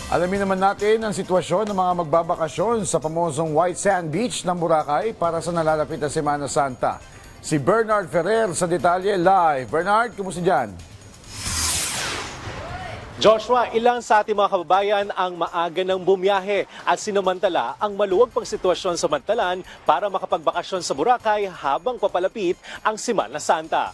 Alamin naman natin ang sitwasyon ng mga magbabakasyon sa pamosong White Sand Beach ng Boracay para sa nalalapit na Semana Santa. Si Bernard Ferrer sa detalye live. Bernard, kumusta dyan? Joshua, ilang sa ating mga kababayan ang maaga ng bumiyahe at sinamantala ang maluwag pang sitwasyon sa Mantalan para makapagbakasyon sa Boracay habang papalapit ang Semana Santa.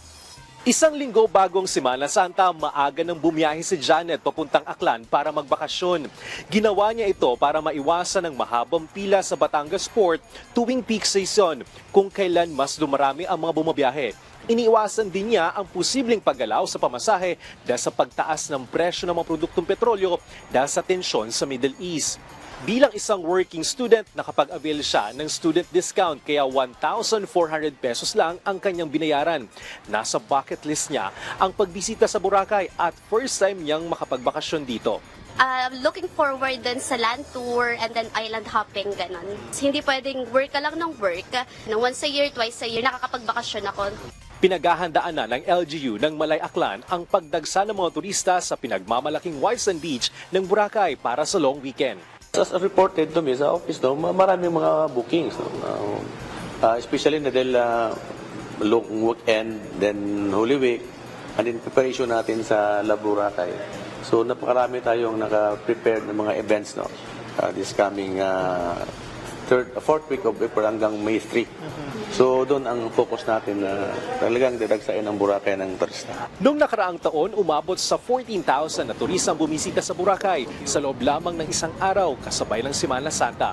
Isang linggo bagong Semana Santa, maaga nang bumiyahe si Janet papuntang Aklan para magbakasyon. Ginawa niya ito para maiwasan ang mahabang pila sa Batangas Port tuwing peak season, kung kailan mas dumarami ang mga bumabiyahe. Iniiwasan din niya ang posibleng paggalaw sa pamasahe dahil sa pagtaas ng presyo ng mga produktong petrolyo dahil sa tensyon sa Middle East. Bilang isang working student, nakapag-avail siya ng student discount kaya 1,400 pesos lang ang kanyang binayaran. Nasa bucket list niya ang pagbisita sa Boracay at first time niyang makapagbakasyon dito. Looking forward din sa land tour and then island hopping, ganon. Hindi pwedeng work ka lang ng work. Once a year, twice a year, nakakapagbakasyon ako. Pinaghahandaan na ng LGU ng Malay Aklan ang pagdagsa ng mga turista sa pinagmamalaking White Sand Beach ng Boracay para sa long weekend. As reported to me sa office, no, maraming mga bookings. No? Especially na dahil long weekend, then Holy Week, and in preparation natin sa La Boracay. So napakarami tayong naka-prepared ng mga events, no? This coming fourth week of April hanggang May 3. So doon ang focus natin na talagang dadagsain ang Boracay ng turista. Noong nakaraang taon, umabot sa 14,000 na turistang bumisita sa Boracay sa loob lamang ng isang araw kasabay ng Semana Santa.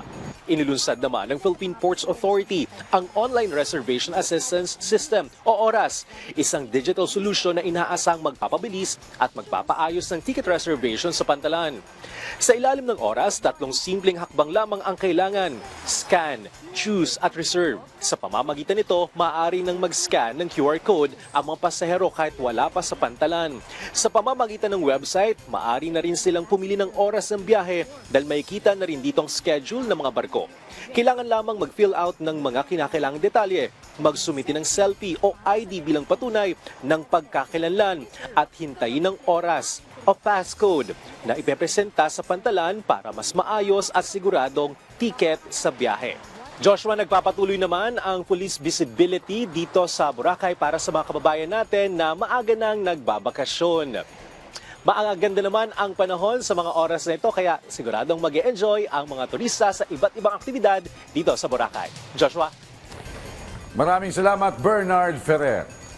Inilunsad naman ng Philippine Ports Authority ang Online Reservation Assistance System o ORAS, isang digital solution na inaasang magpapabilis at magpapaayos ng ticket reservation sa pantalan. Sa ilalim ng ORAS, tatlong simpleng hakbang lamang ang kailangan: scan, choose at reserve. Sa pamamagitan nito, maaari nang mag-scan ng QR code ang mga pasahero kahit wala pa sa pantalan. Sa pamamagitan ng website, maaari na rin silang pumili ng oras ng biyahe dahil makikita na rin dito ang schedule ng mga barko. Kailangan lamang mag-fill out ng mga kinakailangang detalye, magsumiti ng selfie o ID bilang patunay ng pagkakakilanlan at hintayin ng oras o passcode na ipepresenta sa pantalan para mas maayos at siguradong ticket sa biyahe. Joshua, nagpapatuloy naman ang police visibility dito sa Boracay para sa mga kababayan natin na maaga nang nagbabakasyon. Maaganda naman ang panahon sa mga oras na ito kaya siguradong mag-e-enjoy ang mga turista sa iba't ibang aktibidad dito sa Boracay. Joshua? Maraming salamat, Bernard Ferrer.